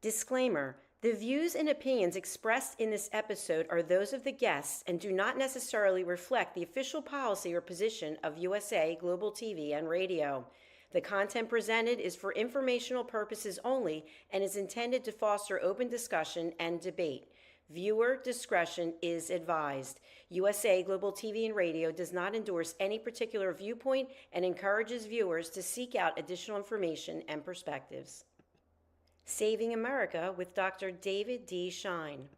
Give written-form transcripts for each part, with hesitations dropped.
Disclaimer: the views and opinions expressed in this episode are those of the guests and do not necessarily reflect the official policy or position of USA Global TV and Radio. The content presented is for informational purposes only and is intended to foster open discussion and debate. Viewer discretion is advised. USA Global TV and Radio does not endorse any particular viewpoint and encourages viewers to seek out additional information and perspectives. Saving America with Dr. David D. Schein.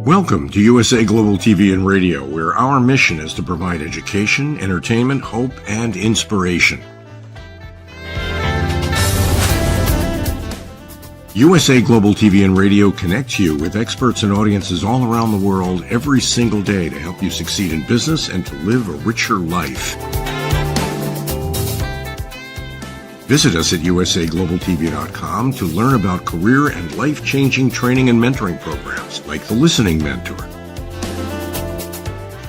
Welcome to USA Global TV and Radio, where our mission is to provide education, entertainment, hope, and inspiration. USA Global TV and Radio connects you with experts and audiences all around the world every single day to help you succeed in business and to live a richer life. Visit us at usaglobaltv.com to learn about career and life-changing training and mentoring programs like the Listening Mentor.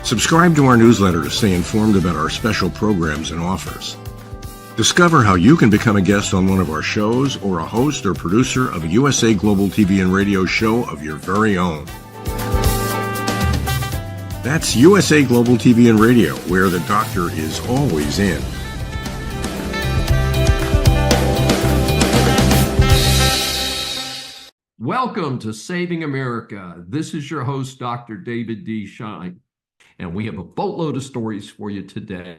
Subscribe to our newsletter to stay informed about our special programs and offers. Discover how you can become a guest on one of our shows or a host or producer of a USA Global TV and Radio show of your very own. That's USA Global TV and Radio, where the doctor is always in. Welcome to Saving America. This is your host, Dr. David D. Schein, and we have a boatload of stories for you today.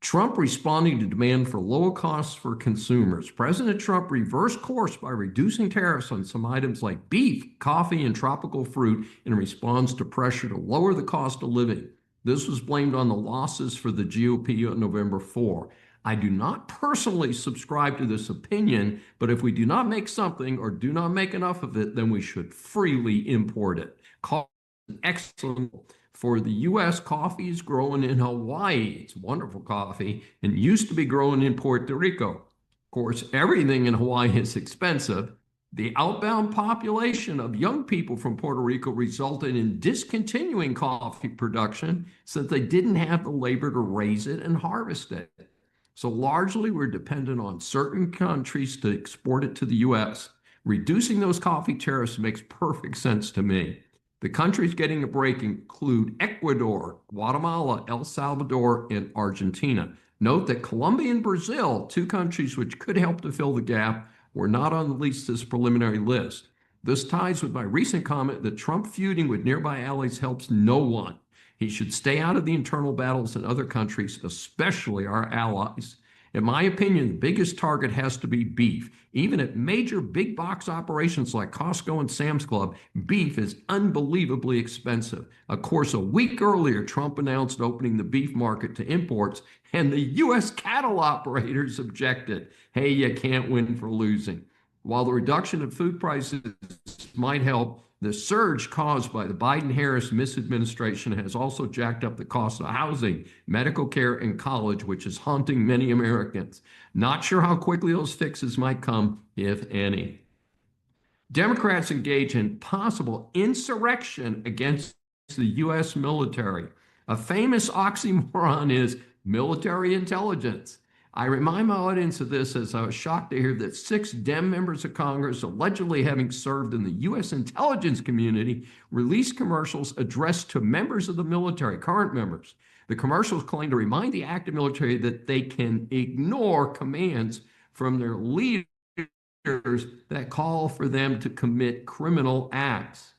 Trump responding to demand for lower costs for consumers. President Trump reversed course by reducing tariffs on some items like beef, coffee, and tropical fruit in response to pressure to lower the cost of living. This was blamed on the losses for the GOP on November 4. I do not personally subscribe to this opinion, but if we do not make something or do not make enough of it, then we should freely import it. Coffee is excellent. For the U.S., coffee is grown in Hawaii. It's wonderful coffee and used to be grown in Puerto Rico. Of course, everything in Hawaii is expensive. The outbound population of young people from Puerto Rico resulted in discontinuing coffee production since they didn't have the labor to raise it and harvest it. So largely, we're dependent on certain countries to export it to the U.S. Reducing those coffee tariffs makes perfect sense to me. The countries getting a break include Ecuador, Guatemala, El Salvador, and Argentina. Note that Colombia and Brazil, two countries which could help to fill the gap, were not on at least this preliminary list. This ties with my recent comment that Trump feuding with nearby allies helps no one. He should stay out of the internal battles in other countries, especially our allies. In my opinion, the biggest target has to be beef. Even at major big box operations like Costco and Sam's Club, beef is unbelievably expensive. Of course, a week earlier, Trump announced opening the beef market to imports, and the U.S. cattle operators objected. Hey, you can't win for losing. While the reduction in food prices might help, the surge caused by the Biden-Harris misadministration has also jacked up the cost of housing, medical care, and college, which is haunting many Americans. Not sure how quickly those fixes might come, if any. Democrats engage in possible insurrection against the U.S. military. A famous oxymoron is military intelligence. I remind my audience of this as I was shocked to hear that 6 Dem members of Congress, allegedly having served in the U.S. intelligence community, released commercials addressed to members of the military, current members. The commercials claim to remind the active military that they can ignore commands from their leaders that call for them to commit criminal acts.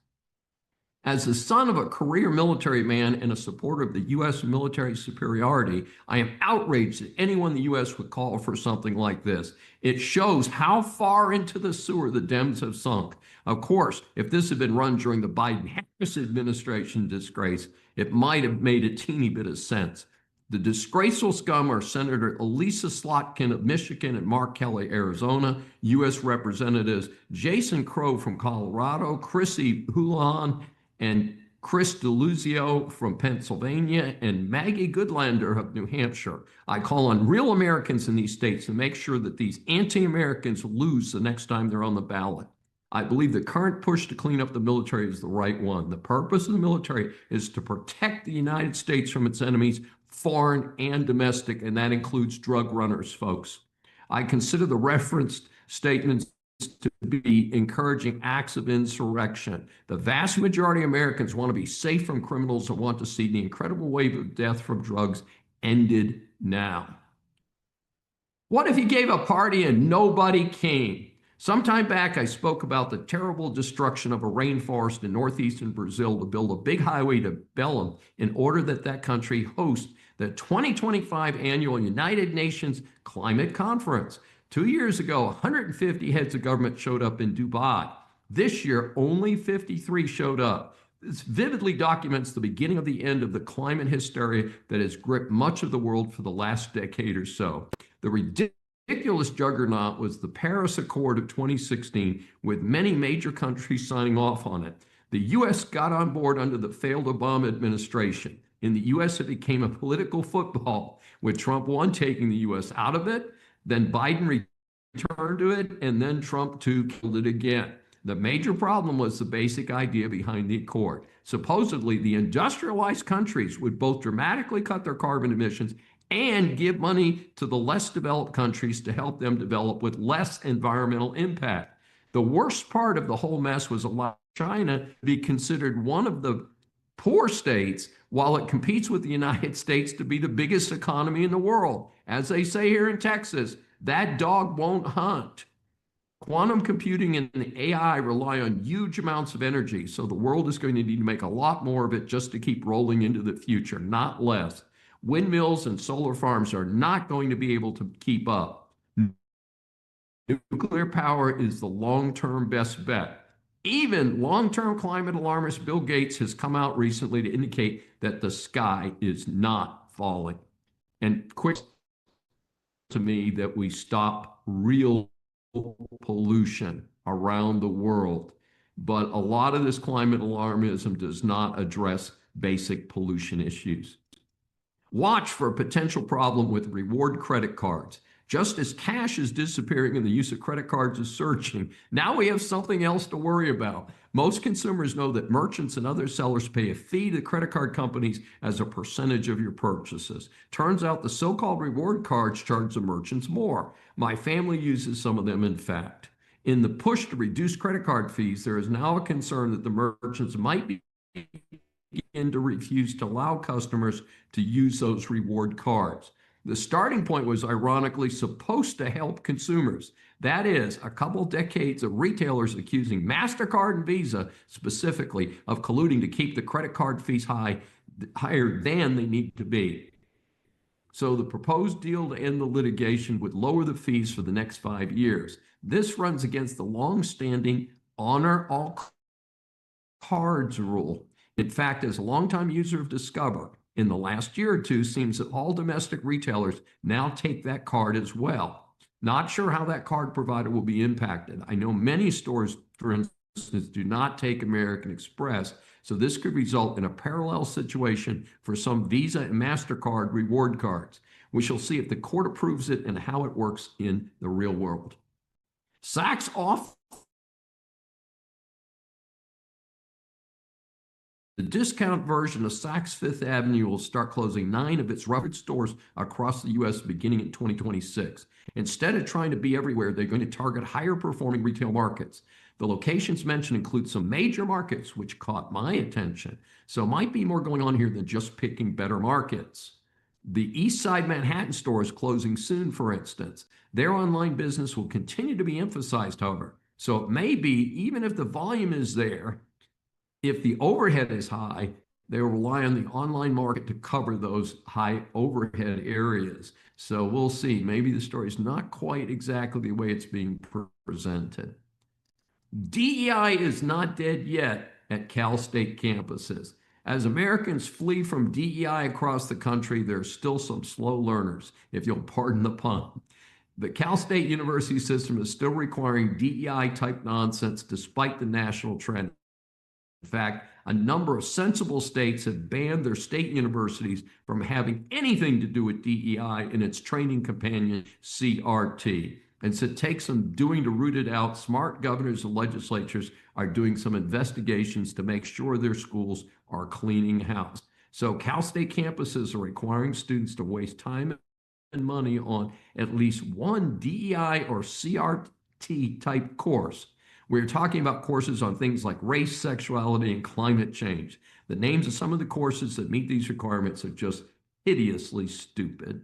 As the son of a career military man and a supporter of the U.S. military superiority, I am outraged that anyone in the U.S. would call for something like this. It shows how far into the sewer the Dems have sunk. Of course, if this had been run during the Biden-Harris administration disgrace, it might have made a teeny bit of sense. The disgraceful scum are Senator Elisa Slotkin of Michigan and Mark Kelly, Arizona, U.S. Representatives Jason Crow from Colorado, Chrissy Hulan, and Chris DeLuzio from Pennsylvania, and Maggie Goodlander of New Hampshire. I call on real Americans in these states to make sure that these anti-Americans lose the next time they're on the ballot. I believe the current push to clean up the military is the right one. The purpose of the military is to protect the United States from its enemies, foreign and domestic, and that includes drug runners, folks. I consider the referenced statements to be encouraging acts of insurrection. The vast majority of Americans want to be safe from criminals and want to see the incredible wave of death from drugs ended now. What if you gave a party and nobody came? Sometime back, I spoke about the terrible destruction of a rainforest in northeastern Brazil to build a big highway to Belém in order that that country host the 2025 annual United Nations Climate Conference. 2 years ago, 150 heads of government showed up in Dubai. This year, only 53 showed up. This vividly documents the beginning of the end of the climate hysteria that has gripped much of the world for the last decade or so. The ridiculous juggernaut was the Paris Accord of 2016, with many major countries signing off on it. The U.S. got on board under the failed Obama administration. In the U.S., it became a political football, with Trump one taking the U.S. out of it, then Biden returned to it, and then Trump too killed it again. The major problem was the basic idea behind the accord. Supposedly, the industrialized countries would both dramatically cut their carbon emissions and give money to the less developed countries to help them develop with less environmental impact. The worst part of the whole mess was allowing China to be considered one of the poor states while it competes with the United States to be the biggest economy in the world. As they say here in Texas, that dog won't hunt. Quantum computing and AI rely on huge amounts of energy, so the world is going to need to make a lot more of it just to keep rolling into the future, not less. Windmills and solar farms are not going to be able to keep up. Nuclear power is the long-term best bet. Even long-term climate alarmist Bill Gates has come out recently to indicate that the sky is not falling. And quick to me that we stop real pollution around the world. But a lot of this climate alarmism does not address basic pollution issues. Watch for a potential problem with reward credit cards. Just as cash is disappearing and the use of credit cards is surging, now we have something else to worry about. Most consumers know that merchants and other sellers pay a fee to credit card companies as a percentage of your purchases. Turns out the so-called reward cards charge the merchants more. My family uses some of them, in fact. In the push to reduce credit card fees, there is now a concern that the merchants might begin to refuse to allow customers to use those reward cards. The starting point was ironically supposed to help consumers. That is, a couple decades of retailers accusing MasterCard and Visa specifically of colluding to keep the credit card fees higher than they need to be. So the proposed deal to end the litigation would lower the fees for the next 5 years. This runs against the long-standing honor all cards rule. In fact, as a longtime user of Discover, in the last year or two, seems that all domestic retailers now take that card as well. Not sure how that card provider will be impacted. I know many stores, for instance, do not take American Express, so this could result in a parallel situation for some Visa and MasterCard reward cards. We shall see if the court approves it and how it works in the real world. Saks off. The discount version of Saks Fifth Avenue will start closing 9 of its Rutherford stores across the U.S. beginning in 2026. Instead of trying to be everywhere, they're going to target higher performing retail markets. The locations mentioned include some major markets, which caught my attention. So might be more going on here than just picking better markets. The East Side Manhattan store is closing soon, for instance. Their online business will continue to be emphasized, however. So it may be, even if the volume is there, if the overhead is high, they will rely on the online market to cover those high overhead areas. So we'll see. Maybe the story is not quite exactly the way it's being presented. DEI is not dead yet at Cal State campuses. As Americans flee from DEI across the country, there are still some slow learners, if you'll pardon the pun. The Cal State University system is still requiring DEI-type nonsense despite the national trend. In fact, a number of sensible states have banned their state universities from having anything to do with DEI in its training companion, CRT. And so it takes some doing to root it out. Smart governors and legislatures are doing some investigations to make sure their schools are cleaning house. So Cal State campuses are requiring students to waste time and money on at least one DEI or CRT type course. We're talking about courses on things like race, sexuality, and climate change. The names of some of the courses that meet these requirements are just hideously stupid.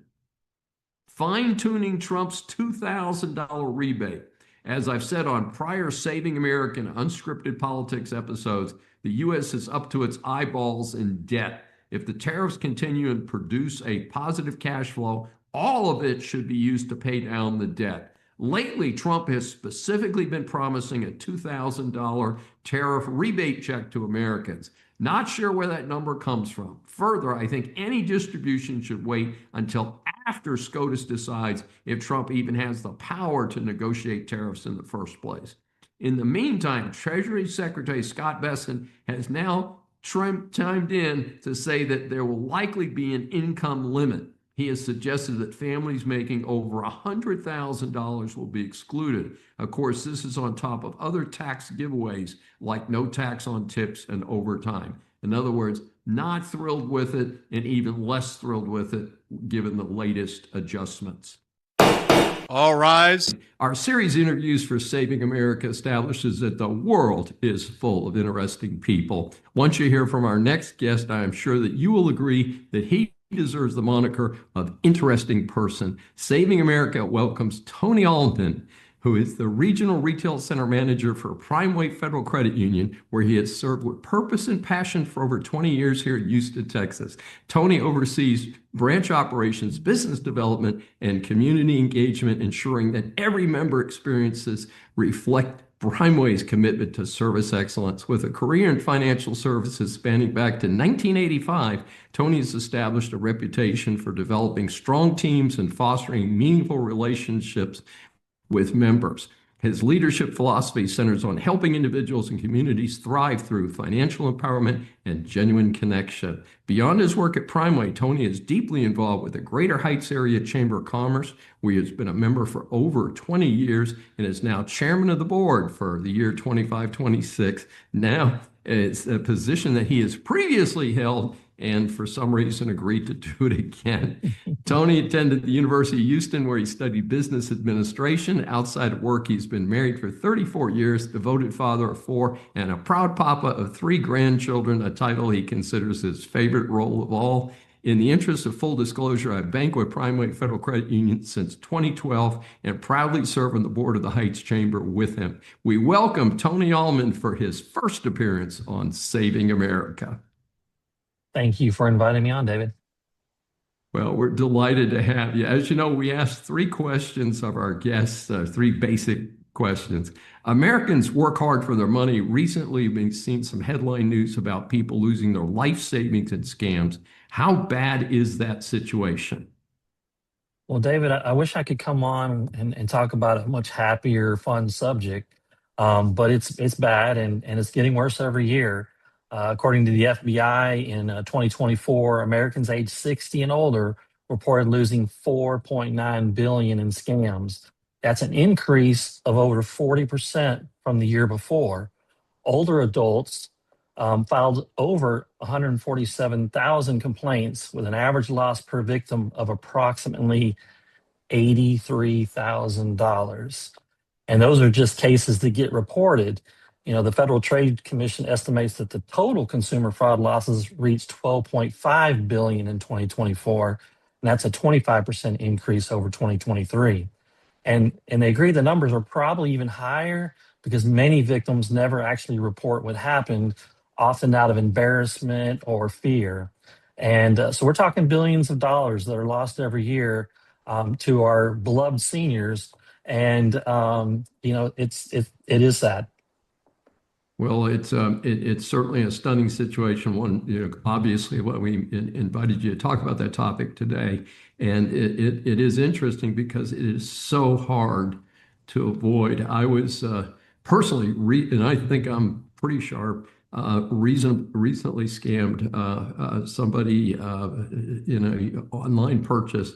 Fine-tuning Trump's $2,000 rebate. As I've said on prior Saving American Unscripted Politics episodes, the U.S. is up to its eyeballs in debt. If the tariffs continue and produce a positive cash flow, all of it should be used to pay down the debt. Lately, Trump has specifically been promising a $2,000 tariff rebate check to Americans. Not sure where that number comes from. Further, I think any distribution should wait until after SCOTUS decides if Trump even has the power to negotiate tariffs in the first place. In the meantime, Treasury Secretary Scott Bessent has now chimed in to say that there will likely be an income limit. He has suggested that families making over $100,000 will be excluded. Of course, this is on top of other tax giveaways like no tax on tips and overtime. In other words, not thrilled with it and even less thrilled with it given the latest adjustments. All rise. Our series Interviews for Saving America establishes that the world is full of interesting people. Once you hear from our next guest, I am sure that you will agree that he deserves the moniker of interesting person. Saving America welcomes Tony Alden, who is the Regional Retail Center Manager for Primeway Federal Credit Union, where he has served with purpose and passion for over 20 years here in Houston, Texas. Tony oversees branch operations, business development, and community engagement, ensuring that every member experiences reflect Primeway's commitment to service excellence. With a career in financial services spanning back to 1985, Tony has established a reputation for developing strong teams and fostering meaningful relationships with members. His leadership philosophy centers on helping individuals and communities thrive through financial empowerment and genuine connection. Beyond his work at Primeway, Tony is deeply involved with the Greater Heights Area Chamber of Commerce, where he has been a member for over 20 years and is now chairman of the board for the year 25-26. Now, it's a position that he has previously held and for some reason agreed to do it again. Tony attended the University of Houston, where he studied business administration. Outside of work, he's been married for 34 years, devoted father of 4, and a proud papa of 3 grandchildren, a title he considers his favorite role of all. In the interest of full disclosure, I've banked with Primeway Federal Credit Union since 2012 and proudly serve on the board of the Heights Chamber with him. We welcome Tony Alden for his first appearance on Saving America. Thank you for inviting me on, David. Well, we're delighted to have you. As you know, we asked 3 questions of our guests, 3 basic questions. Americans work hard for their money. Recently, we've seen some headline news about people losing their life savings in scams. How bad is that situation? Well, David, I wish I could come on and talk about a much happier, fun subject, but it's bad and it's getting worse every year. According to the FBI, in 2024, Americans aged 60 and older reported losing $4.9 billion in scams. That's an increase of over 40% from the year before. Older adults filed over 147,000 complaints with an average loss per victim of approximately $83,000. And those are just cases that get reported. You know, the Federal Trade Commission estimates that the total consumer fraud losses reached $12.5 billion in 2024, and that's a 25% increase over 2023. And they agree the numbers are probably even higher because many victims never actually report what happened, often out of embarrassment or fear. And so we're talking billions of dollars that are lost every year to our beloved seniors. And, you know, it is sad. Well, it's certainly a stunning situation. One, you know, obviously, what we invited you to talk about that topic today, and it is interesting because it is so hard to avoid. I was personally, and I think I'm pretty sharp. Recently scammed somebody in an online purchase,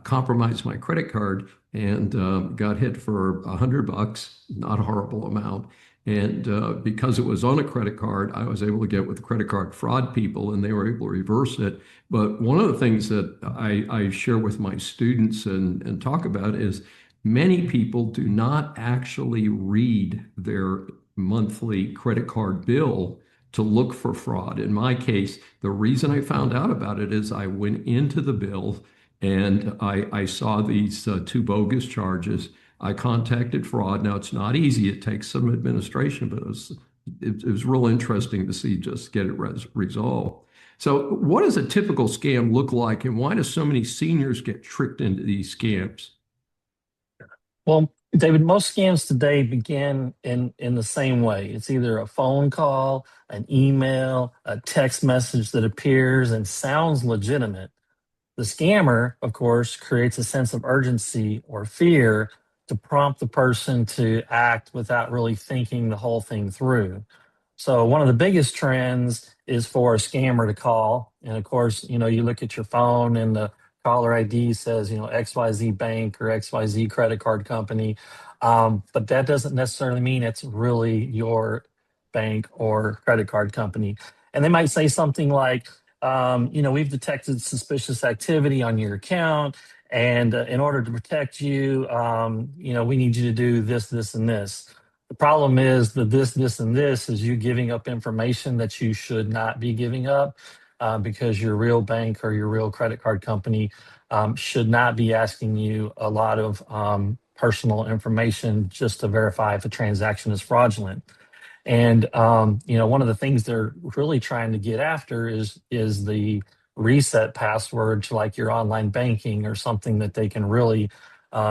compromised my credit card, and got hit for $100. Not a horrible amount. And because it was on a credit card, I was able to get with credit card fraud people and they were able to reverse it. But one of the things that I share with my students and talk about is many people do not actually read their monthly credit card bill to look for fraud. In my case, the reason I found out about it is I went into the bill and I saw these two bogus charges. I contacted fraud. Now, it's not easy. It takes some administration, but it was real interesting to see just get it resolved. So what does a typical scam look like, and why do so many seniors get tricked into these scams? Well, David, most scams today begin in the same way. It's either a phone call, an email, a text message that appears and sounds legitimate. The scammer, of course, creates a sense of urgency or fear to prompt the person to act without really thinking the whole thing through. So one of the biggest trends is for a scammer to call. And of course, you look at your phone and the caller ID says, XYZ bank or XYZ credit card company. But that doesn't necessarily mean it's really your bank or credit card company. And they might say something like, we've detected suspicious activity on your account. And in order to protect you, we need you to do this, this, and this. The problem is that this, and this is you giving up information that you should not be giving up because your real bank or your real credit card company should not be asking you a lot of personal information just to verify if a transaction is fraudulent. And one of the things they're really trying to get after is the reset password to like your online banking or something that they can really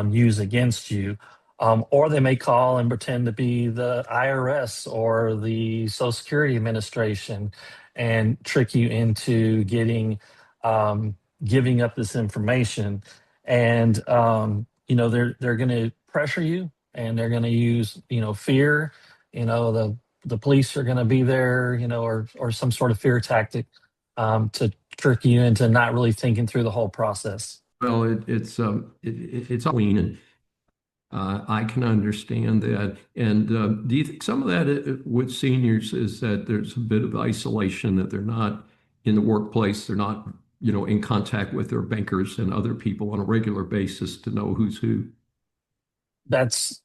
use against you. Or they may call and pretend to be the IRS or the Social Security Administration and trick you into giving up this information. And they're going to pressure you, and they're going to use fear. The police are going to be there, or some sort of fear tactic to trick you into not really thinking through the whole process. Well, it's clean, and I can understand that. And do you think some of that with seniors is that there's a bit of isolation, that they're not in the workplace, they're not, in contact with their bankers and other people on a regular basis to know who's who? That's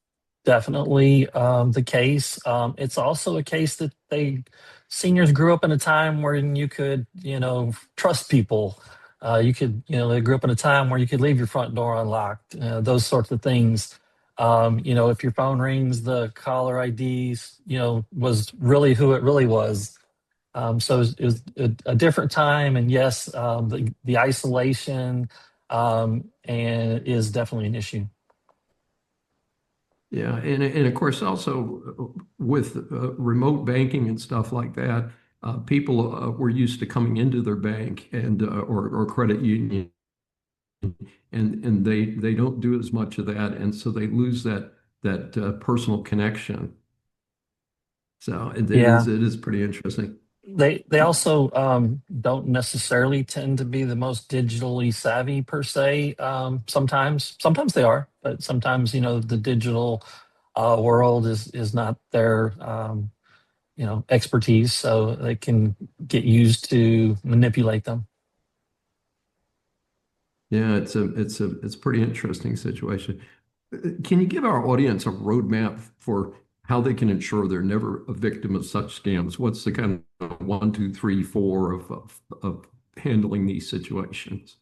definitely the case. It's also a case that seniors grew up in a time where you could, trust people. They grew up in a time where you could leave your front door unlocked, those sorts of things. If your phone rings, the caller IDs, was really who it really was. So it was a different time. And yes, the isolation and is definitely an issue. Yeah, and of course also with remote banking and stuff like that, people were used to coming into their bank and or credit union, and they don't do as much of that, and so they lose that personal connection. So it is pretty interesting. They also don't necessarily tend to be the most digitally savvy per se. Sometimes they are, but sometimes the digital world is not their expertise, so they can get used to manipulate them. Yeah, it's a pretty interesting situation. Can you give our audience a roadmap for how they can ensure they're never a victim of such scams? What's the kind of 1, 2, 3, 4 of handling these situations?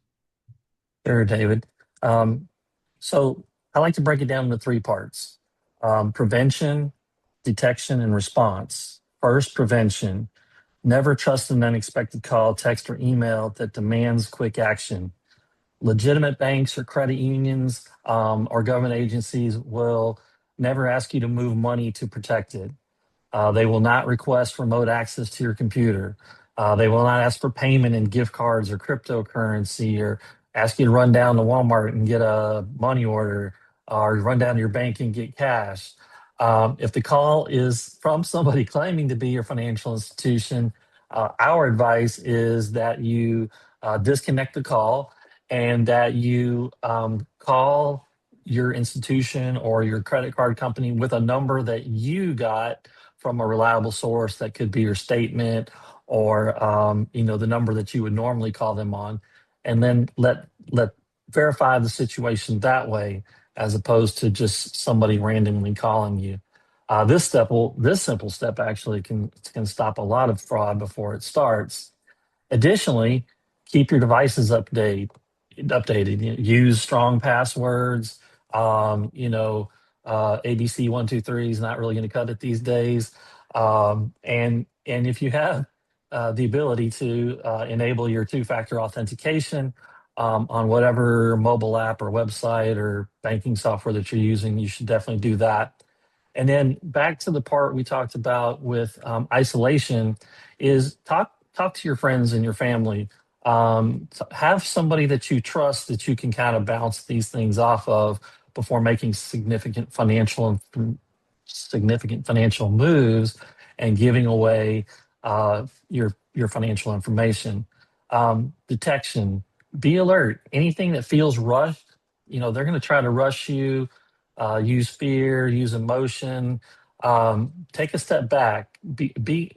Sure, David. So I like to break it down into 3 parts: prevention, detection, and response. First, prevention. Never trust an unexpected call, text, or email that demands quick action. Legitimate banks or credit unions or government agencies will never ask you to move money to protect it. They will not request remote access to your computer. They will not ask for payment in gift cards or cryptocurrency, or ask you to run down to Walmart and get a money order, or run down to your bank and get cash. If the call is from somebody claiming to be your financial institution, our advice is that you disconnect the call, and that you call your institution or your credit card company with a number that you got from a reliable source. That could be your statement or the number that you would normally call them on, and then let verify the situation that way, as opposed to just somebody randomly calling you. This simple step actually can stop a lot of fraud before it starts. Additionally, keep your devices updated. Use strong passwords. ABC 123 is not really going to cut it these days. And if you have the ability to enable your two-factor authentication on whatever mobile app or website or banking software that you're using, you should definitely do that. And then back to the part we talked about with isolation is talk to your friends and your family. Have somebody that you trust that you can kind of bounce these things off of before making significant financial moves and giving away your financial information. Detection. Be alert. Anything that feels rushed, they're going to try to rush you. Use fear, use emotion. Take a step back.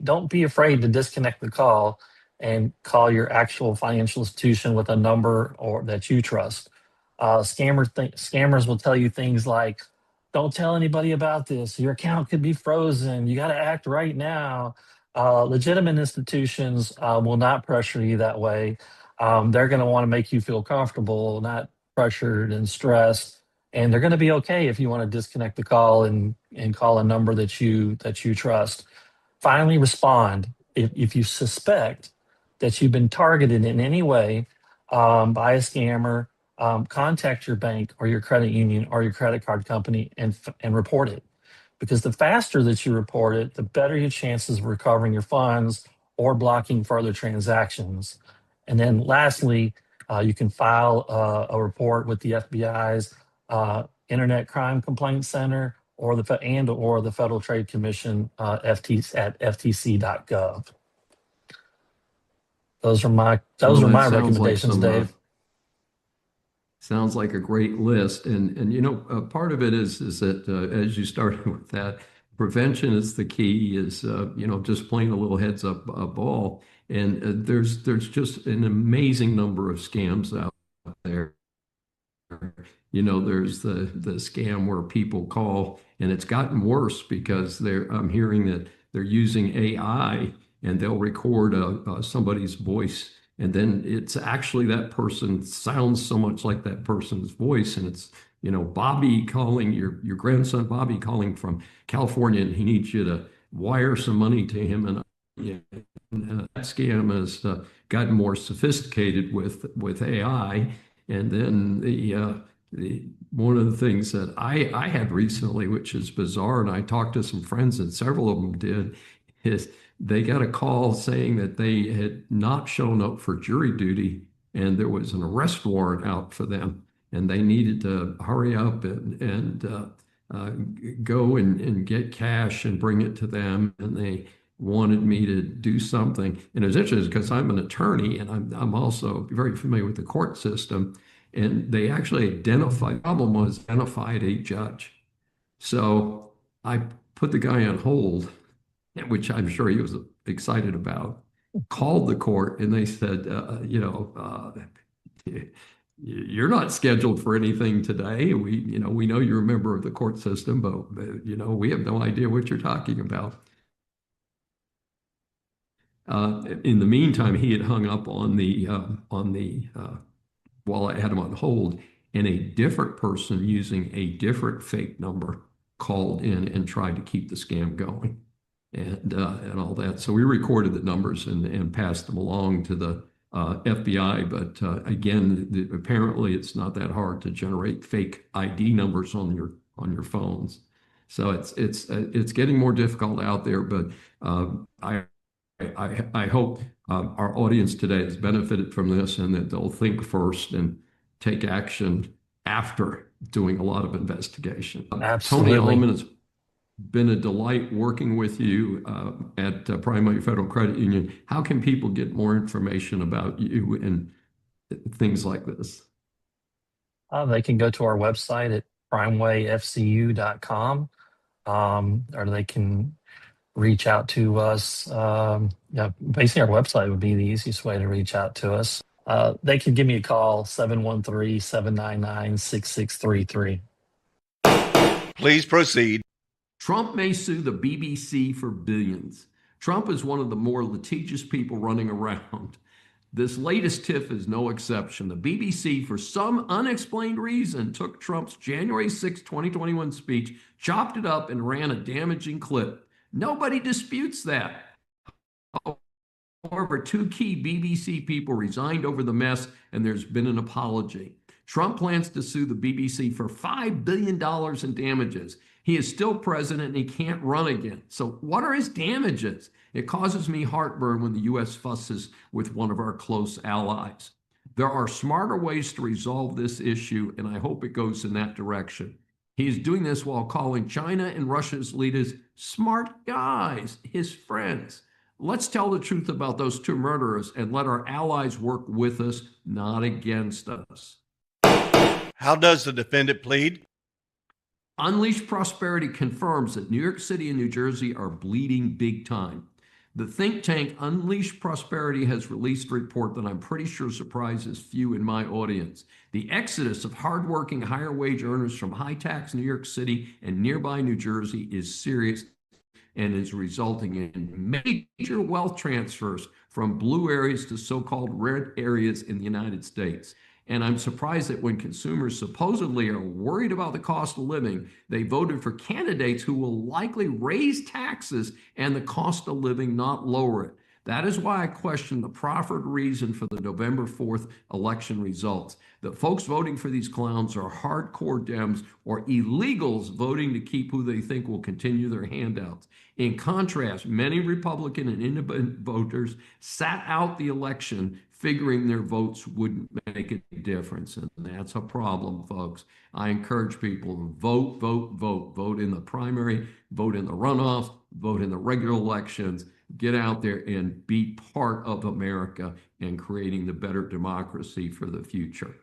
Don't be afraid to disconnect the call and call your actual financial institution with a number or that you trust. Scammers will tell you things like, "Don't tell anybody about this. Your account could be frozen. You got to act right now." Legitimate institutions will not pressure you that way. They're going to want to make you feel comfortable, not pressured and stressed. And they're going to be okay if you want to disconnect the call and call a number that you trust. Finally, respond. If you suspect that you've been targeted in any way by a scammer, contact your bank or your credit union or your credit card company and report it. Because the faster that you report it, the better your chances of recovering your funds or blocking further transactions. And then lastly, you can file a report with the FBI's Internet Crime Complaint Center or the Federal Trade Commission at ftc.gov. Those are my recommendations, Dave. Sounds like a great list, and part of it is that as you started with that, prevention is the key. Is just playing a little heads up ball, and there's just an amazing number of scams out there. There's the scam where people call, and it's gotten worse because I'm hearing that they're using AI and they'll record somebody's voice, and then it's actually that person sounds so much like that person's voice, and it's Bobby calling your grandson Bobby calling from California, and he needs you to wire some money to him, and that scam has gotten more sophisticated with AI. And then one of the things that I had recently, which is bizarre, and I talked to some friends and several of them did, is they got a call saying that they had not shown up for jury duty and there was an arrest warrant out for them, and they needed to hurry up and go and get cash and bring it to them, and they wanted me to do something. And it was interesting because I'm an attorney and I'm also very familiar with the court system. And they actually identified a judge. So I put the guy on hold, which I'm sure he was excited about, called the court, and they said, you're not scheduled for anything today. We know you're a member of the court system, but we have no idea what you're talking about. In the meantime, he had hung up on the while I had him on hold, and a different person using a different fake number called in and tried to keep the scam going, and all that. So we recorded the numbers and passed them along to the FBI. But again, apparently it's not that hard to generate fake ID numbers on your phones. So it's getting more difficult out there. But I hope our audience today has benefited from this, and that they'll think first and take action after doing a lot of investigation. Absolutely. Tony Allman, it's been a delight working with you at Primary Federal Credit Union. How can people get more information about you and things like this? They can go to our website at primewayfcu.com, or they can reach out to us. Basically, our website would be the easiest way to reach out to us. They can give me a call, 713-799-6633. Please proceed. Trump may sue the BBC for billions. Trump is one of the more litigious people running around. This latest tiff is no exception. The BBC, for some unexplained reason, took Trump's January 6, 2021 speech, chopped it up, and ran a damaging clip. Nobody disputes that. However, two key BBC people resigned over the mess, and there's been an apology. Trump plans to sue the BBC for $5 billion in damages. He is still president and he can't run again. So what are his damages? It causes me heartburn when the U.S. fusses with one of our close allies. There are smarter ways to resolve this issue, and I hope it goes in that direction. He is doing this while calling China and Russia's leaders smart guys, his friends. Let's tell the truth about those two murderers and let our allies work with us, not against us. How does the defendant plead? Unleash Prosperity confirms that New York City and New Jersey are bleeding big time. The think tank Unleash Prosperity has released a report that I'm pretty sure surprises few in my audience. The exodus of hardworking, higher wage earners from high-tax New York City and nearby New Jersey is serious and is resulting in major wealth transfers from blue areas to so-called red areas in the United States. And I'm surprised that when consumers supposedly are worried about the cost of living, they voted for candidates who will likely raise taxes and the cost of living, not lower it. That is why I question the proffered reason for the November 4th election results. The folks voting for these clowns are hardcore Dems or illegals voting to keep who they think will continue their handouts. In contrast, many Republican and independent voters sat out the election figuring their votes wouldn't make a difference. And that's a problem, folks. I encourage people to vote, vote, vote. Vote in the primary, vote in the runoffs, vote in the regular elections. Get out there and be part of America and creating the better democracy for the future.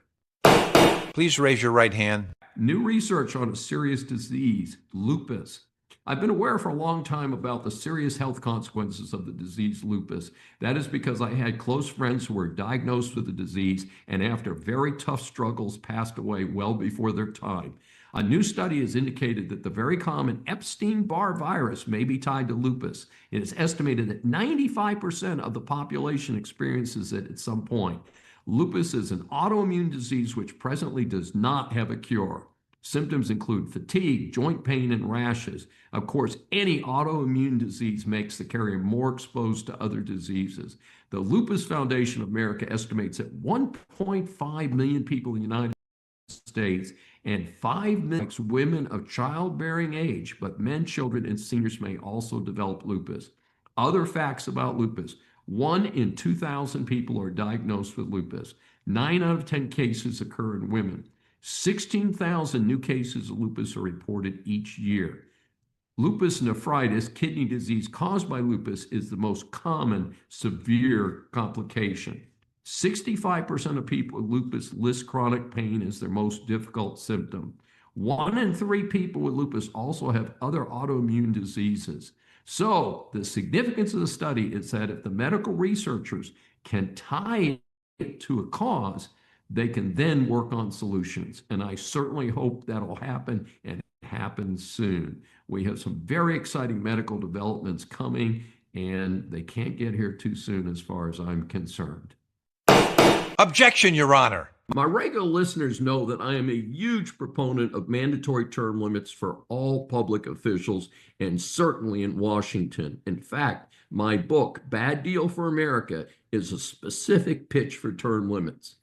Please raise your right hand. New research on a serious disease, lupus. I've been aware for a long time about the serious health consequences of the disease lupus. That is because I had close friends who were diagnosed with the disease and after very tough struggles passed away well before their time. A new study has indicated that the very common Epstein-Barr virus may be tied to lupus. It is estimated that 95% of the population experiences it at some point. Lupus is an autoimmune disease which presently does not have a cure. Symptoms include fatigue, joint pain, and rashes. Of course, any autoimmune disease makes the carrier more exposed to other diseases. The Lupus Foundation of America estimates that 1.5 million people in the United States and 5 million women of childbearing age, but men, children, and seniors may also develop lupus. Other facts about lupus: 1 in 2,000 people are diagnosed with lupus. 9 out of 10 cases occur in women. 16,000 new cases of lupus are reported each year. Lupus nephritis, kidney disease caused by lupus, is the most common severe complication. 65% of people with lupus list chronic pain as their most difficult symptom. 1 in 3 people with lupus also have other autoimmune diseases. So the significance of the study is that if the medical researchers can tie it to a cause, they can then work on solutions. And I certainly hope that'll happen and happen soon. We have some very exciting medical developments coming, and they can't get here too soon as far as I'm concerned. Objection, Your Honor. My regular listeners know that I am a huge proponent of mandatory term limits for all public officials, and certainly in Washington. In fact, my book, Bad Deal for America, is a specific pitch for term limits.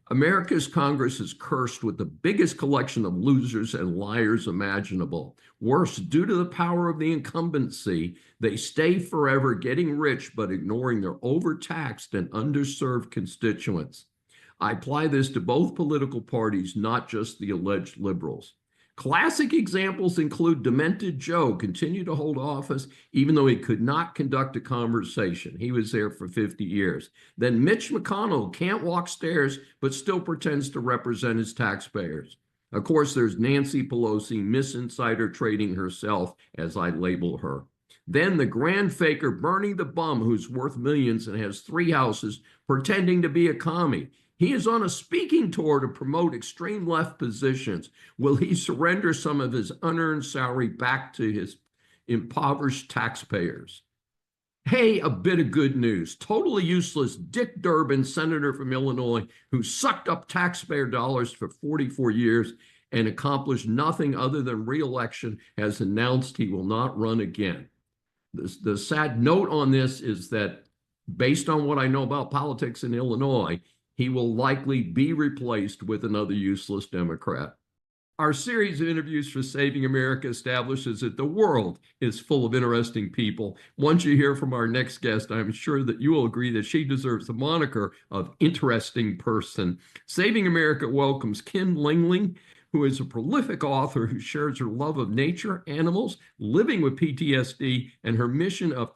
America's Congress is cursed with the biggest collection of losers and liars imaginable. Worse, due to the power of the incumbency, they stay forever getting rich but ignoring their overtaxed and underserved constituents. I apply this to both political parties, not just the alleged liberals. Classic examples include Demented Joe continue to hold office even though he could not conduct a conversation. He was there for 50 years. Then Mitch McConnell can't walk stairs but still pretends to represent his taxpayers. Of course, there's Nancy Pelosi, Miss Insider Trading herself, as I label her. Then the grand faker Bernie the Bum, who's worth millions and has 3 houses, pretending to be a commie. He is on a speaking tour to promote extreme left positions. Will he surrender some of his unearned salary back to his impoverished taxpayers? Hey, a bit of good news. Totally useless Dick Durbin, senator from Illinois, who sucked up taxpayer dollars for 44 years and accomplished nothing other than re-election, has announced he will not run again. The sad note on this is that, based on what I know about politics in Illinois, he will likely be replaced with another useless Democrat. Our series of interviews for Saving America establishes that the world is full of interesting people. Once you hear from our next guest, I'm sure that you will agree that she deserves the moniker of interesting person. Saving America welcomes Kim Lengling, who is a prolific author who shares her love of nature, animals, living with PTSD, and her mission of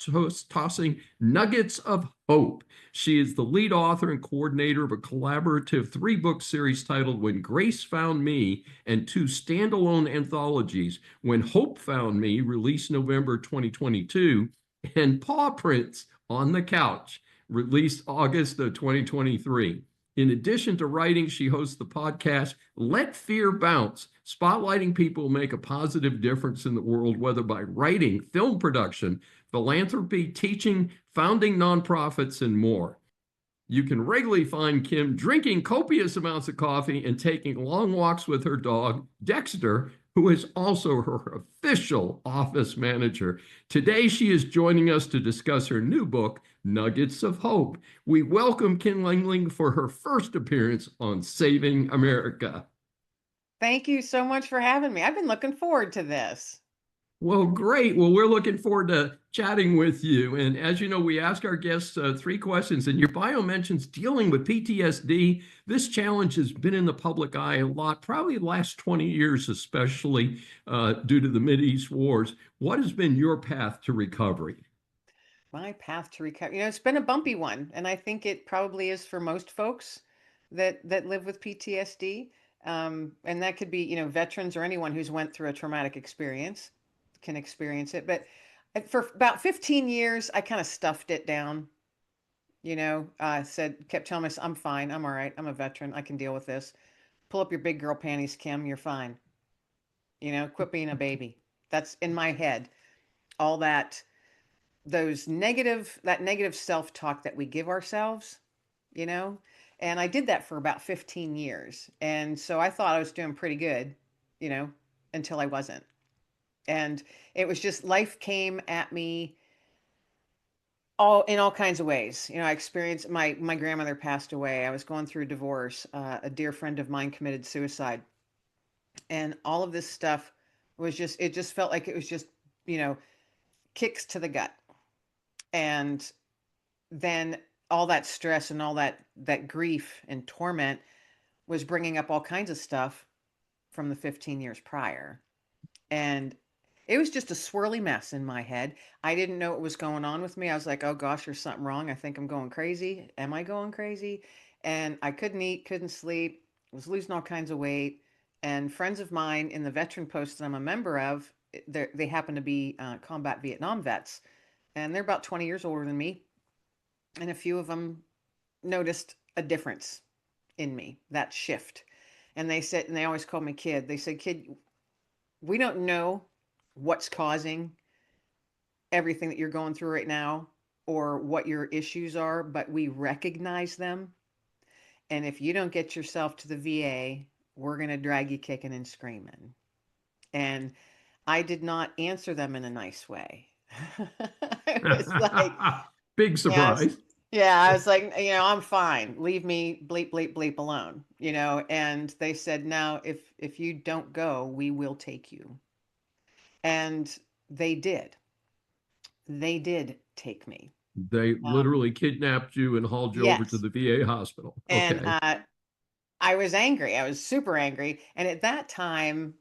tossing nuggets of hope. She is the lead author and coordinator of a collaborative 3-book series titled When Grace Found Me, and 2 standalone anthologies, When Hope Found Me, released November 2022, and Paw Prints on the Couch, released August of 2023. In addition to writing, she hosts the podcast Let Fear Bounce, spotlighting people who make a positive difference in the world, whether by writing, film production, philanthropy, teaching, founding nonprofits, and more. You can regularly find Kim drinking copious amounts of coffee and taking long walks with her dog, Dexter, who is also her official office manager. Today, she is joining us to discuss her new book, Nuggets of Hope. We welcome Kim Lengling for her first appearance on Saving America. Thank you so much for having me. I've been looking forward to this. Well, great. Well, we're looking forward to chatting with you. And as you know, we ask our guests 3 questions, and your bio mentions dealing with PTSD. This challenge has been in the public eye a lot, probably the last 20 years, especially due to the Mideast wars. What has been your path to recovery? My path to recovery, it's been a bumpy one, and I think it probably is for most folks that live with PTSD. And that could be, veterans or anyone who's went through a traumatic experience can experience it. But for about 15 years, I kind of stuffed it down. Kept telling myself, I'm fine. I'm all right. I'm a veteran. I can deal with this. Pull up your big girl panties, Kim. You're fine. Quit being a baby. That's in my head. All that, that negative self-talk that we give ourselves, and I did that for about 15 years. And so I thought I was doing pretty good, until I wasn't. And it was just, life came at me in all kinds of ways. I experienced, my grandmother passed away. I was going through a divorce. A dear friend of mine committed suicide. And all of this stuff it just felt like it was just, kicks to the gut. And then all that stress and all that grief and torment was bringing up all kinds of stuff from the 15 years prior. And it was just a swirly mess in my head. I didn't know what was going on with me. I was like, oh gosh, there's something wrong. I think I'm going crazy. Am I going crazy? And I couldn't eat, couldn't sleep, was losing all kinds of weight. And friends of mine in the veteran post that I'm a member of, they happen to be combat Vietnam vets. And they're about 20 years older than me. And a few of them noticed a difference in me, that shift. And they said, and they always called me kid. They said, kid, we don't know what's causing everything that you're going through right now or what your issues are, but we recognize them. And if you don't get yourself to the VA, we're going to drag you kicking and screaming. And I did not answer them in a nice way. It was like, big surprise. I was like, I'm fine. Leave me bleep, bleep, bleep alone, and they said, now, if you don't go, we will take you. And they did take me. They literally kidnapped you and hauled you over to the VA hospital. Okay. And I was angry. I was super angry. And at that time,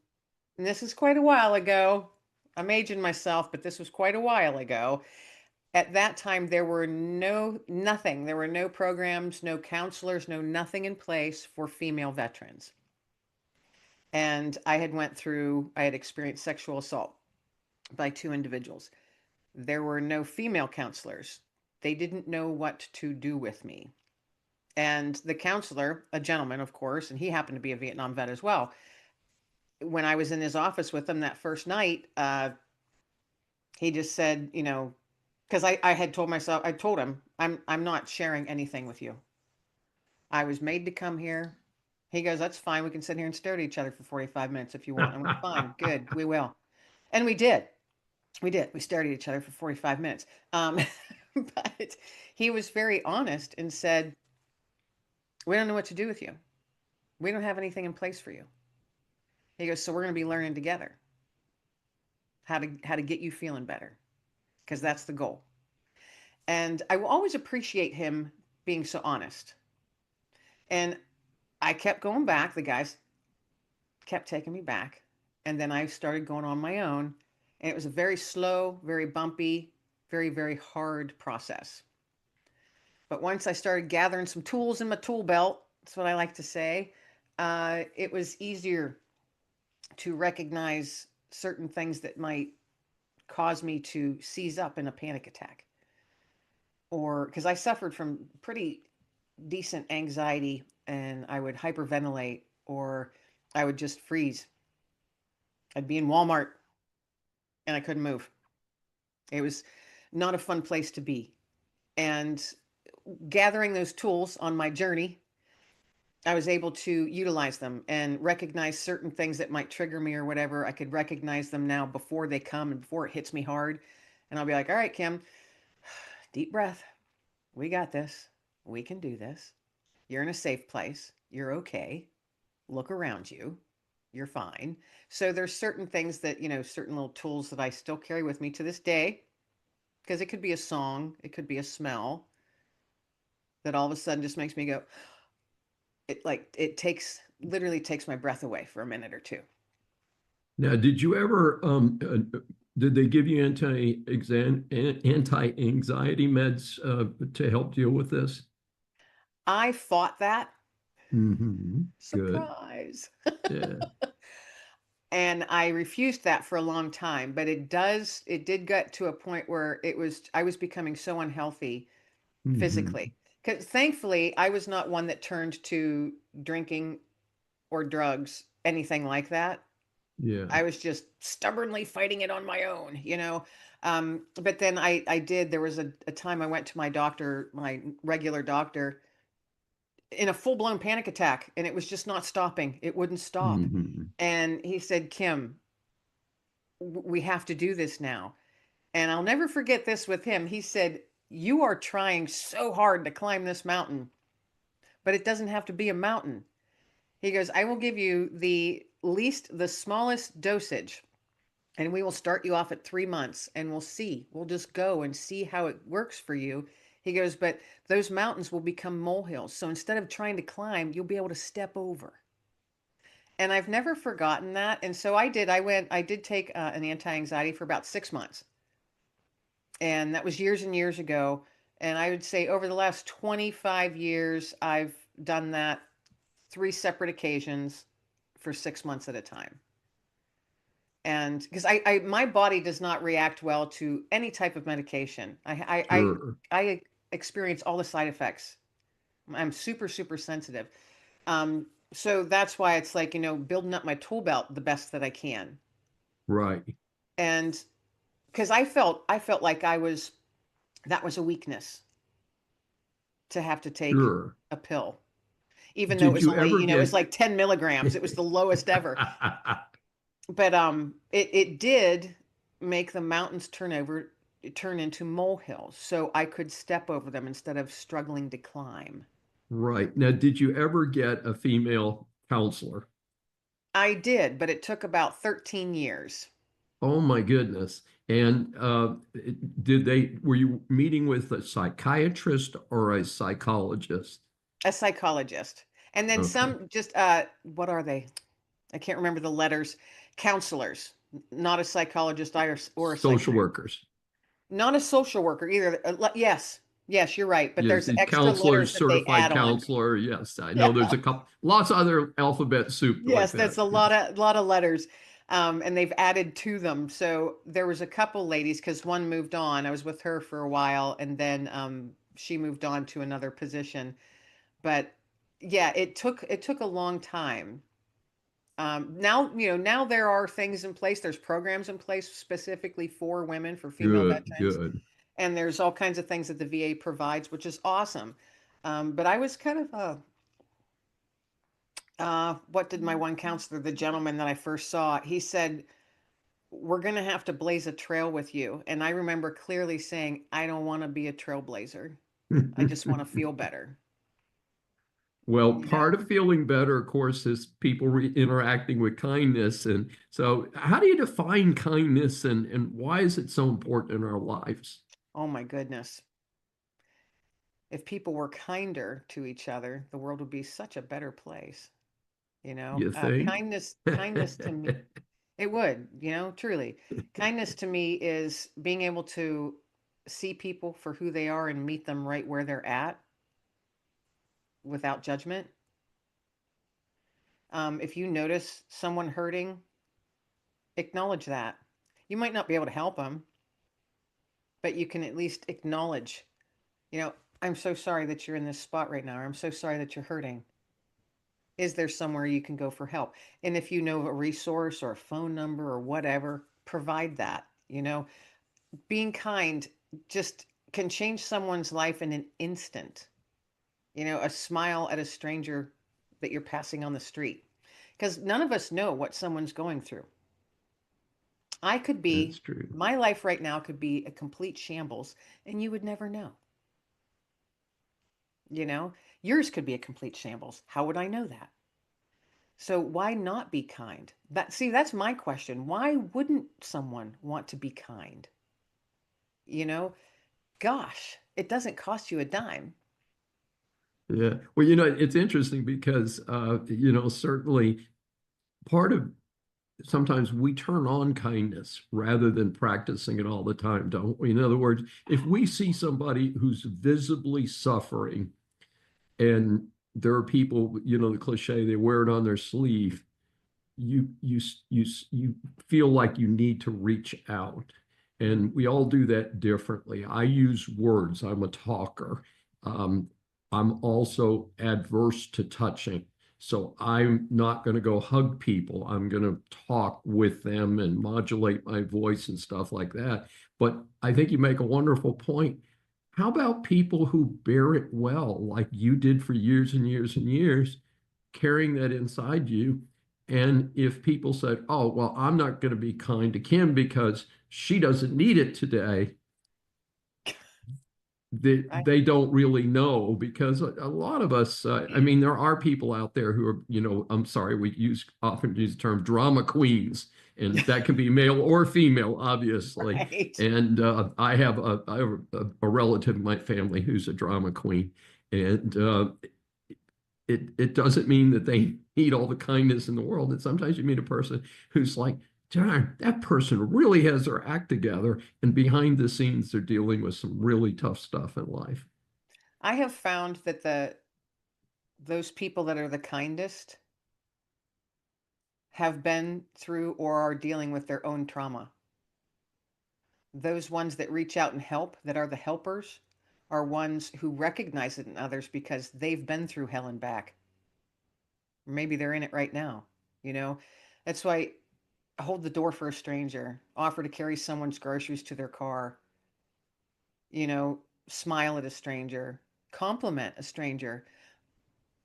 and this is quite a while ago, I'm aging myself, but this was quite a while ago. At that time, there were nothing. There were no programs, no counselors, nothing in place for female veterans. And I had experienced sexual assault by 2 individuals. There were no female counselors. They didn't know what to do with me. And the counselor, a gentleman, of course, and he happened to be a Vietnam vet as well. When I was in his office with him that first night, he just said, because I had told myself, I told him, I'm not sharing anything with you. I was made to come here. He goes, that's fine. We can sit here and stare at each other for 45 minutes if you want. I went, fine, good, we will. And we did. We stared at each other for 45 minutes. But he was very honest and said, we don't know what to do with you. We don't have anything in place for you. He goes, so we're going to be learning together how to get you feeling better, because that's the goal. And I will always appreciate him being so honest. And I kept going back. The guys kept taking me back. And then I started going on my own. And it was a very slow, very bumpy, very, very hard process. But once I started gathering some tools in my tool belt, that's what I like to say, it was easier to recognize certain things that might cause me to seize up in a panic attack. Or because I suffered from pretty decent anxiety, and I would hyperventilate, or I would just freeze. I'd be in Walmart and I couldn't move. It was not a fun place to be. And gathering those tools on my journey, I was able to utilize them and recognize certain things that might trigger me or whatever. I could recognize them now before they come and before it hits me hard. And I'll be like, all right, Kim, deep breath. We got this. We can do this. You're in a safe place. You're okay. Look around you. You're fine. So there's certain things that, certain little tools that I still carry with me to this day, because it could be a song, it could be a smell that all of a sudden just makes me go, literally takes my breath away for a minute or two. Now, did you ever, did they give you anti-anxiety meds to help deal with this? I fought that. Mm-hmm. Surprise. Good. Yeah. And I refused that for a long time, but it did get to a point where I was becoming so unhealthy physically. Because thankfully, I was not one that turned to drinking or drugs, anything like that. Yeah. I was just stubbornly fighting it on my own, But then there was a time I went to my doctor, my regular doctor, in a full-blown panic attack, and it was just not stopping. It wouldn't stop. Mm-hmm. And he said, Kim, we have to do this now. And I'll never forget this with him. He said, you are trying so hard to climb this mountain, but it doesn't have to be a mountain. He goes, I will give you the smallest dosage, and we will start you off at 3 months, and we'll just go and see how it works for you. He goes, but those mountains will become molehills. So instead of trying to climb, you'll be able to step over. And I've never forgotten that. And so I did take an anti-anxiety for about 6 months. And that was years and years ago. And I would say over the last 25 years, I've done that 3 separate occasions for 6 months at a time. And because my body does not react well to any type of medication. Sure. I experience all the side effects. I'm super, super sensitive. So that's why it's like, building up my tool belt the best that I can. Right. And because I felt like that was a weakness to have to take a pill, even though it was only, it was like 10 milligrams. It was the lowest ever. But it did make the mountains turn into molehills, so I could step over them instead of struggling to climb. Right. Now, did you ever get a female counselor? I did, but it took about 13 years. Oh my goodness. And were you meeting with a psychiatrist or a psychologist? A psychologist. And then some just, what are they? I can't remember the letters. Counselors, not a psychologist or a social workers. Not a social worker either. Yes. Yes, you're right. But Yes, there's the extra counselor, letters that they certified add on. counselor. Yes, I know there's Yeah. a couple, lots of other alphabet soup like Yes, that. that's a lot of letters. And they've added to them. So there was a couple ladies, because one moved on. I was with her for a while, and then she moved on to another position. But yeah, it took a long time. Now, now there are things in place. There's programs in place specifically for women, for female Good, veterans, good. and there's all kinds of things that the VA provides, which is awesome. But I was kind of what did my one counselor, the gentleman that I first saw, he said, we're going to have to blaze a trail with you. And I remember clearly saying, I don't want to be a trailblazer. I just want to feel better. Well, You part know? of feeling better, of course, is people interacting with kindness. And so how do you define kindness, and why is it so important in our lives? Oh my goodness. If people were kinder to each other, the world would be such a better place. You think? Kindness to me, it would, truly. Kindness to me is being able to see people for who they are and meet them right where they're at without judgment. If you notice someone hurting, acknowledge that. You might not be able to help them, but you can at least acknowledge, I'm so sorry that you're in this spot right now, or I'm so sorry that you're hurting. Is there somewhere you can go for help? And if you know a resource or a phone number or whatever, provide that. Being kind just can change someone's life in an instant. A smile at a stranger that you're passing on the street, because none of us know what someone's going through. That's true. My life right now could be a complete shambles, and you would never know. Yours could be a complete shambles. How would I know that? So why not be kind? That's my question. Why wouldn't someone want to be kind? Gosh, it doesn't cost you a dime. Yeah. Well, it's interesting because, certainly part of sometimes we turn on kindness rather than practicing it all the time, don't we? In other words, if we see somebody who's visibly suffering, and there are people, the cliche, they wear it on their sleeve, you feel like you need to reach out. And we all do that differently. I use words. I'm a talker. I'm also adverse to touching. So I'm not going to go hug people. I'm going to talk with them and modulate my voice and stuff like that. But I think you make a wonderful point. How about people who bear it well, like you did for years and years and years, carrying that inside you? And if people said, oh, well, I'm not going to be kind to Kim because she doesn't need it today, they don't really know, because a lot of us, there are people out there who are, I'm sorry, we often use the term drama queens, and that can be male or female, obviously. Right. And I have a relative in my family who's a drama queen, and it doesn't mean that they need all the kindness in the world. And sometimes you meet a person who's like, darn, that person really has their act together, and behind the scenes they're dealing with some really tough stuff in life. I have found that those people that are the kindest have been through or are dealing with their own trauma. Those ones that reach out and help, that are the helpers, are ones who recognize it in others because they've been through hell and back. Maybe they're in it right now. That's why hold the door for a stranger, offer to carry someone's groceries to their car, smile at a stranger, compliment a stranger.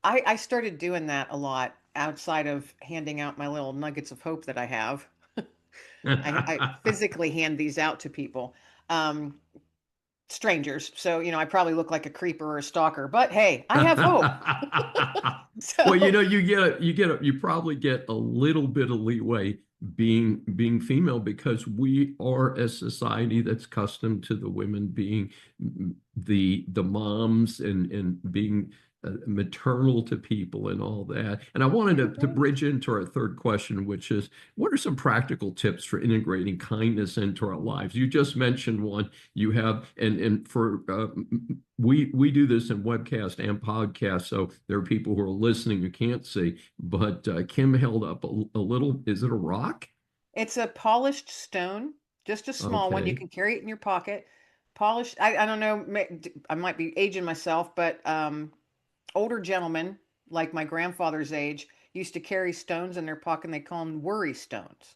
I started doing that a lot outside of handing out my little nuggets of hope that I have. I physically hand these out to people, strangers. So, I probably look like a creeper or a stalker, but hey, I have hope. Well, you probably get a little bit of leeway being female, because we are a society that's accustomed to the women being the moms and being maternal to people and all that. And I wanted to bridge into our third question, which is, what are some practical tips for integrating kindness into our lives? You just mentioned one. You have, and for we do this in webcast and podcast, so there are people who are listening who can't see. But Kim held up a little. Is it a rock? It's a polished stone, just a small one. You Okay. can carry it in your pocket. Polished. I don't know. I might be aging myself, but older gentlemen, like my grandfather's age, used to carry stones in their pocket, and they call them worry stones.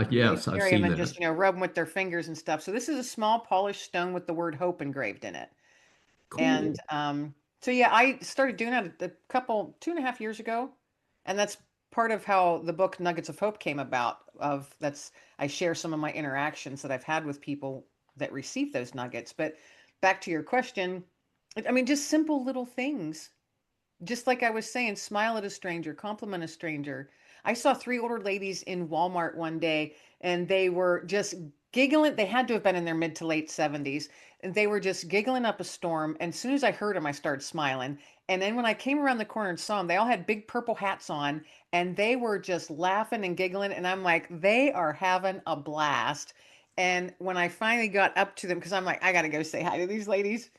Yes, They'd I've carry them seen and that. just, rub them with their fingers and stuff. So this is a small polished stone with the word hope engraved in it. And Cool. so yeah, I started doing that a couple, 2.5 years ago. And that's part of how the book Nuggets of Hope came about. I share some of my interactions that I've had with people that receive those nuggets. But back to your question, I mean, just simple little things. Just like I was saying, smile at a stranger, compliment a stranger. I saw 3 older ladies in Walmart one day, and they were just giggling. They had to have been in their mid to late 70s, and they were just giggling up a storm. And as soon as I heard them, I started smiling. And then when I came around the corner and saw them, they all had big purple hats on, and they were just laughing and giggling. And I'm like, they are having a blast. And when I finally got up to them, because I'm like, I got to go say hi to these ladies.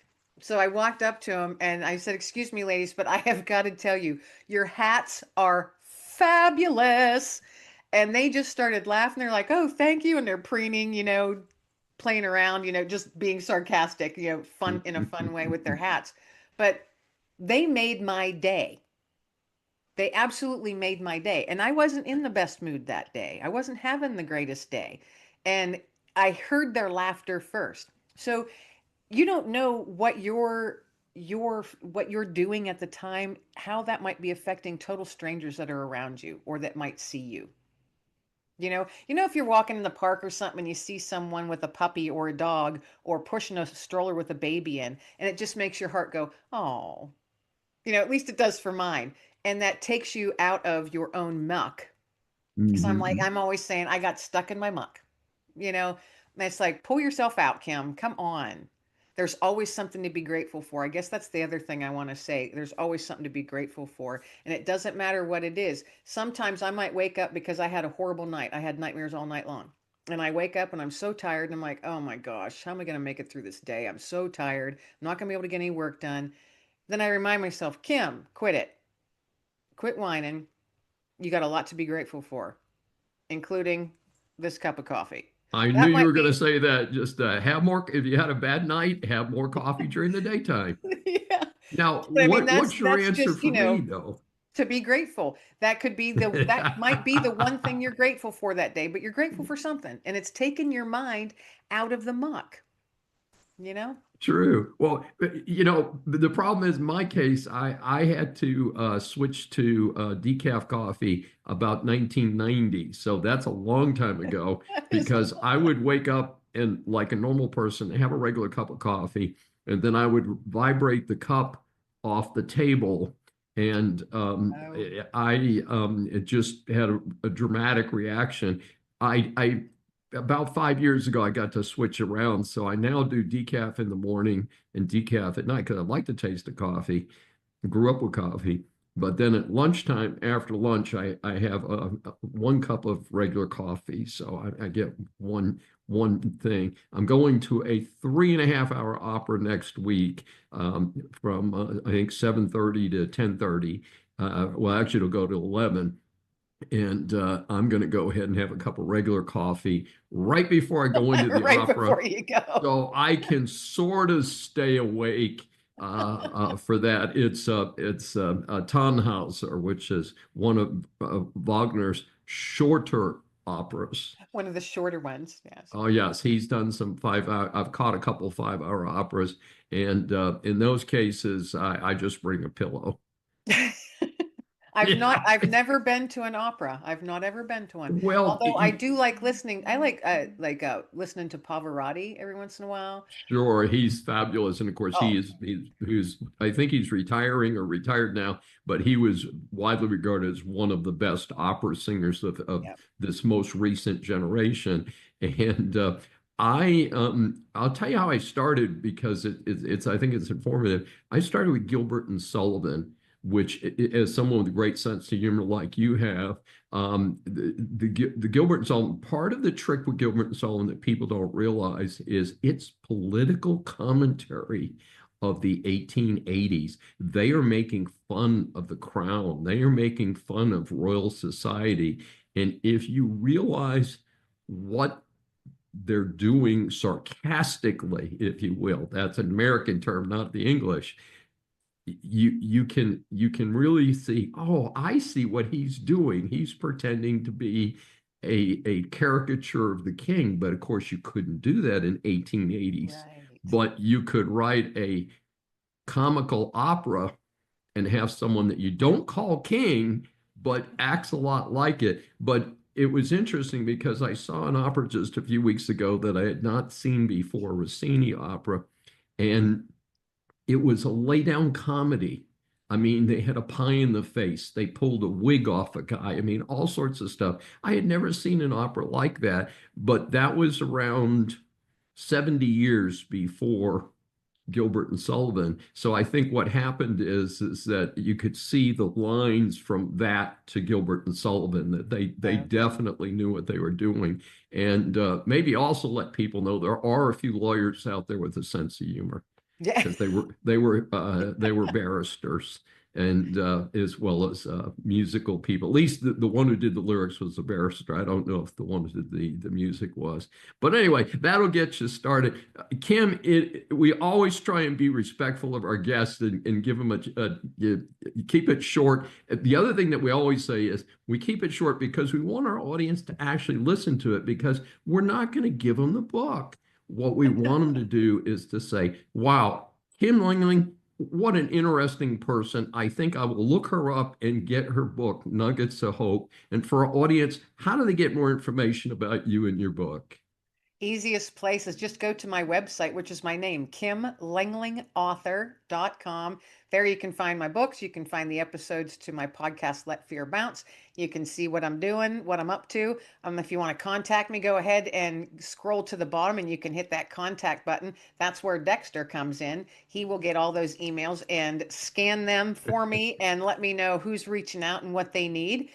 So I walked up to them and I said, "Excuse me, ladies, but I have got to tell you, your hats are fabulous." And they just started laughing. They're like, "Oh, thank you." And they're preening, playing around, just being sarcastic, fun in a fun way with their hats. But they made my day. They absolutely made my day. And I wasn't in the best mood that day. I wasn't having the greatest day. And I heard their laughter first. So you don't know what what you're doing at the time, how that might be affecting total strangers that are around you or that might see you. If you're walking in the park or something and you see someone with a puppy or a dog or pushing a stroller with a baby in, and it just makes your heart go, "Oh," at least it does for mine. And that takes you out of your own muck. Because I'm always saying I got stuck in my muck, and it's like, pull yourself out, Kim. Come on. There's always something to be grateful for. I guess that's the other thing I want to say. There's always something to be grateful for. And it doesn't matter what it is. Sometimes I might wake up because I had a horrible night. I had nightmares all night long. And I wake up and I'm so tired. And I'm like, oh my gosh, how am I going to make it through this day? I'm so tired. I'm not going to be able to get any work done. Then I remind myself, Kim, quit it. Quit whining. You got a lot to be grateful for, including this cup of coffee. I knew That you might were going to be, say that. Just have more. If you had a bad night, have more coffee during the daytime. yeah. Now, But I mean, what's your that's answer just, for me, though? to be grateful. That might be the one thing you're grateful for that day, but you're grateful for something, and it's taken your mind out of the muck, you know? True. Well, the problem is, in my case, I had to switch to decaf coffee about 1990. So that's a long time ago, That is a because I would wake up and, like a normal person, have a regular cup of coffee, and then I would vibrate the cup off the table. And Oh. it just had a dramatic reaction. I About 5 years ago, I got to switch around. So I now do decaf in the morning and decaf at night because I like the taste of coffee. I grew up with coffee. But then at lunchtime, after lunch, I have 1 cup of regular coffee. So I get one thing. I'm going to a 3.5 hour opera next week, from I think 7:30 to 10:30. Well, actually, it'll go to 11. And I'm going to go ahead and have a cup of regular coffee right before I go into the right opera, before you go. so I can sort of stay awake for that. It's Tannhauser, which is one of Wagner's shorter operas. One of the shorter ones, yes. Oh yes, he's done some 5 hour. I've caught a couple 5 hour operas, and in those cases, I just bring a pillow. Yeah. I've never been to an opera. I've not ever been to one. Well, Although I do like listening. I like listening to Pavarotti every once in a while. sure, he's fabulous, and of course Oh, he's I think he's retiring or retired now, but he was widely regarded as one of the best opera singers of yeah. this most recent generation. And I'll tell you how I started because it's I think it's informative. I started with Gilbert and Sullivan, which as someone with a great sense of humor like you have, the Gilbert and Sullivan, part of the trick with Gilbert and Sullivan that people don't realize is it's political commentary of the 1880s. They are making fun of the crown. They are making fun of royal society. And if you realize what they're doing sarcastically, if you will, that's an American term, not the English, you can really see, oh, I see what he's doing. He's pretending to be a caricature of the king, but of course you couldn't do that in 1880s. Right. But you could write a comical opera and have someone that you don't call king, but acts a lot like it. But it was interesting because I saw an opera just a few weeks ago that I had not seen before, Rossini opera, and it was a lay-down comedy. I mean, they had a pie in the face. They pulled a wig off a guy. I mean, all sorts of stuff. I had never seen an opera like that, but that was around 70 years before Gilbert and Sullivan. So I think what happened is that you could see the lines from that to Gilbert and Sullivan, that they definitely knew what they were doing. And maybe also let people know there are a few lawyers out there with a sense of humor. Yeah. Because they were barristers, and as well as musical people. At least the one who did the lyrics was a barrister. I don't know if the one who did the music was. But anyway, that'll get you started. Kim, we always try and be respectful of our guests and give them you keep it short. The other thing that we always say is we keep it short because we want our audience to actually listen to it, because we're not going to give them the book. What we want them to do is to say, wow, Kim Lengling, what an interesting person. I think I will look her up and get her book, Nuggets of Hope. And for our audience, how do they get more information about you and your book? Easiest place is just go to my website, which is my name, kimlenglingauthor.com. There you can find my books. You can find the episodes to my podcast, Let Fear Bounce. You can see what I'm doing, what I'm up to. If you want to contact me, go ahead and scroll to the bottom and you can hit that contact button. That's where Dexter comes in. He will get all those emails and scan them for me and let me know who's reaching out and what they need.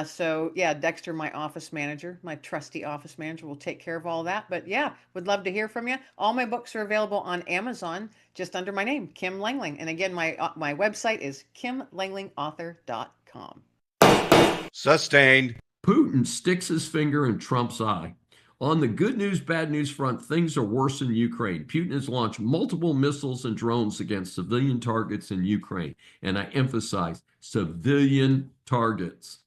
So yeah, Dexter, my office manager, my trusty office manager, will take care of all that. But yeah, would love to hear from you. All my books are available on Amazon, just under my name, Kim Lengling. And again, my website is kimlenglingauthor.com. Sustained. Putin sticks his finger in Trump's eye. On the good news, bad news front, things are worse in Ukraine. Putin has launched multiple missiles and drones against civilian targets in Ukraine. And I emphasize, civilian targets.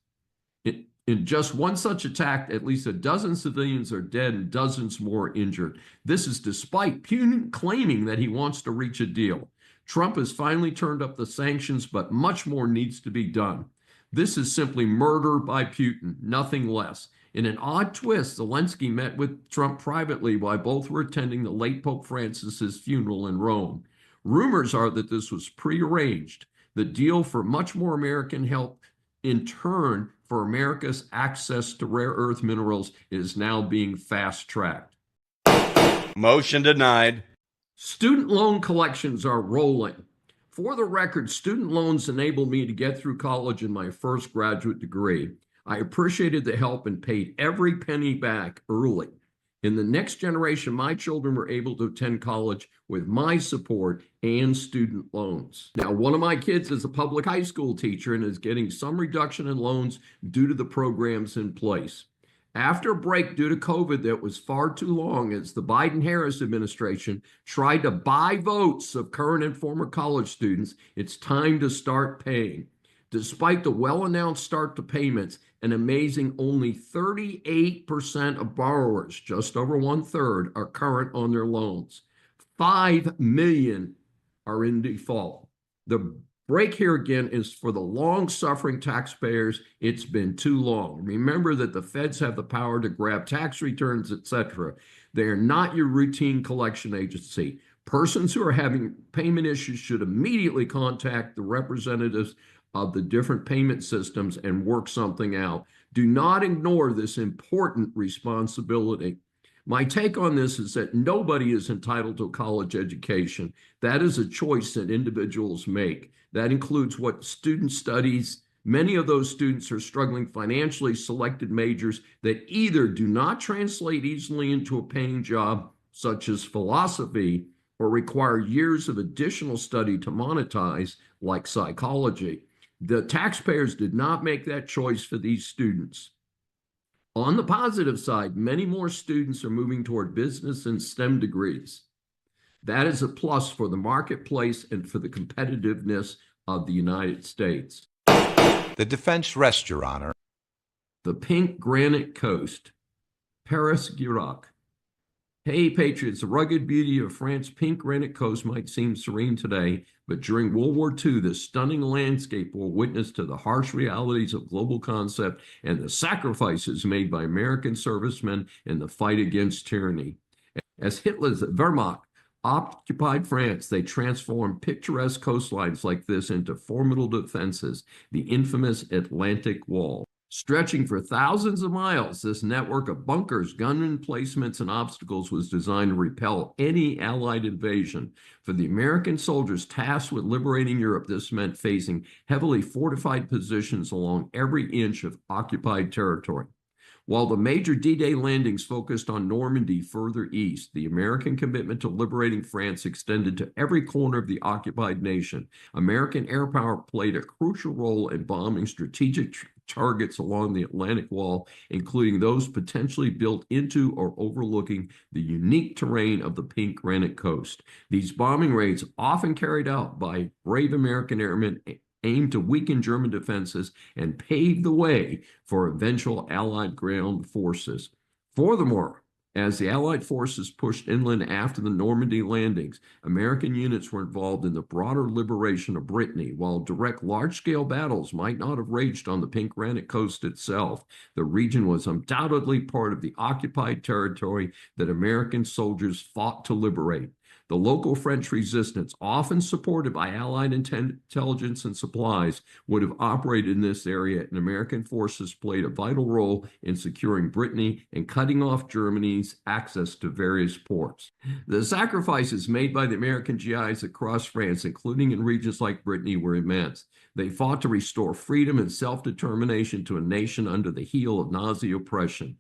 In just one such attack, at least a dozen civilians are dead and dozens more injured. This is despite Putin claiming that he wants to reach a deal. Trump has finally turned up the sanctions, but much more needs to be done. This is simply murder by Putin, nothing less. In an odd twist, Zelensky met with Trump privately while both were attending the late Pope Francis's funeral in Rome. Rumors are that this was prearranged. The deal for much more American help in turn for America's access to rare earth minerals is now being fast-tracked. Motion denied. Student loan collections are rolling. For the record, student loans enabled me to get through college in my first graduate degree. I appreciated the help and paid every penny back early. In the next generation, my children were able to attend college with my support and student loans. Now, one of my kids is a public high school teacher and is getting some reduction in loans due to the programs in place. After a break due to COVID that was far too long, as the Biden-Harris administration tried to buy votes of current and former college students, it's time to start paying. Despite the well-announced start to payments, an amazing only 38% of borrowers, just over 1/3, are current on their loans. 5 million are in default. The break here again is for the long-suffering taxpayers. It's been too long. Remember that the feds have the power to grab tax returns, etc. They are not your routine collection agency. Persons who are having payment issues should immediately contact the representatives of the different payment systems and work something out. Do not ignore this important responsibility. My take on this is that nobody is entitled to a college education. That is a choice that individuals make. That includes what student studies. Many of those students are struggling financially, selected majors that either do not translate easily into a paying job, such as philosophy, or require years of additional study to monetize, like psychology. The taxpayers did not make that choice for these students. On the positive side, many more students are moving toward business and STEM degrees. That is a plus for the marketplace and for the competitiveness of the United States. The defense rests, Your Honor. The Pink Granite Coast, Paris, Iraq. Hey, Patriots, the rugged beauty of France's Pink Granite Coast might seem serene today, but during World War II, this stunning landscape bore witness to the harsh realities of global concept and the sacrifices made by American servicemen in the fight against tyranny. As Hitler's Wehrmacht occupied France, they transformed picturesque coastlines like this into formidable defenses, the infamous Atlantic Wall. Stretching for thousands of miles, this network of bunkers, gun emplacements, and obstacles was designed to repel any Allied invasion. For the American soldiers tasked with liberating Europe, this meant facing heavily fortified positions along every inch of occupied territory. While the major D-Day landings focused on Normandy further east, the American commitment to liberating France extended to every corner of the occupied nation. American air power played a crucial role in bombing strategic targets along the Atlantic Wall, including those potentially built into or overlooking the unique terrain of the Pink Granite Coast. These bombing raids, often carried out by brave American airmen, aimed to weaken German defenses and pave the way for eventual Allied ground forces. Furthermore, as the Allied forces pushed inland after the Normandy landings, American units were involved in the broader liberation of Brittany. While direct large-scale battles might not have raged on the Pink Granite Coast itself, the region was undoubtedly part of the occupied territory that American soldiers fought to liberate. The local French resistance, often supported by Allied intelligence and supplies, would have operated in this area, and American forces played a vital role in securing Brittany and cutting off Germany's access to various ports. The sacrifices made by the American GIs across France, including in regions like Brittany, were immense. They fought to restore freedom and self-determination to a nation under the heel of Nazi oppression.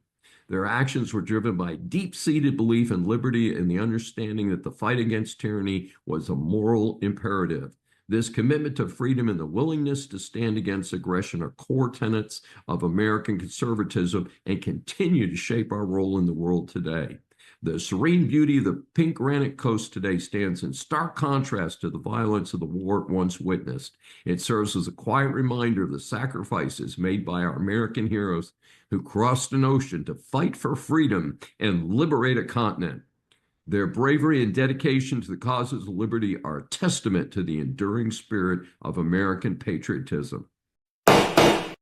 Their actions were driven by deep-seated belief in liberty and the understanding that the fight against tyranny was a moral imperative. This commitment to freedom and the willingness to stand against aggression are core tenets of American conservatism and continue to shape our role in the world today. The serene beauty of the Pink Granite Coast today stands in stark contrast to the violence of the war it once witnessed. It serves as a quiet reminder of the sacrifices made by our American heroes who crossed an ocean to fight for freedom and liberate a continent. Their bravery and dedication to the causes of liberty are a testament to the enduring spirit of American patriotism.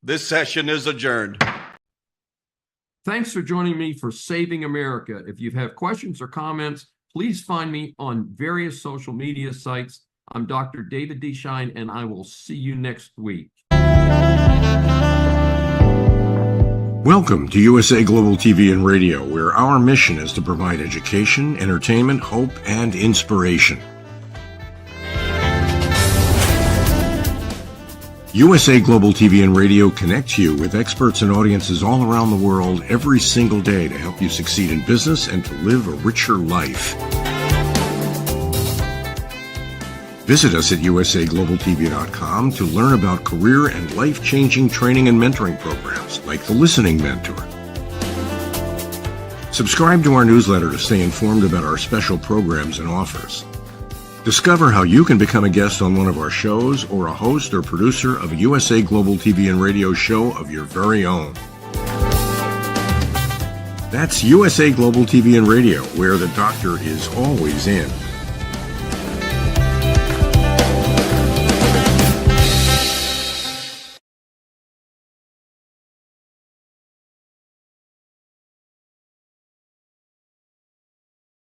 This session is adjourned. Thanks for joining me for Saving America. If you have questions or comments, please find me on various social media sites. I'm Dr. David D. Schein, and I will see you next week. Welcome to USA Global TV and Radio, where our mission is to provide education, entertainment, hope, and inspiration. USA Global TV and Radio connects you with experts and audiences all around the world every single day to help you succeed in business and to live a richer life. Visit us at usaglobaltv.com to learn about career and life-changing training and mentoring programs like the Listening Mentor. Subscribe to our newsletter to stay informed about our special programs and offers. Discover how you can become a guest on one of our shows or a host or producer of a USA Global TV and Radio show of your very own. That's USA Global TV and Radio, where the doctor is always in.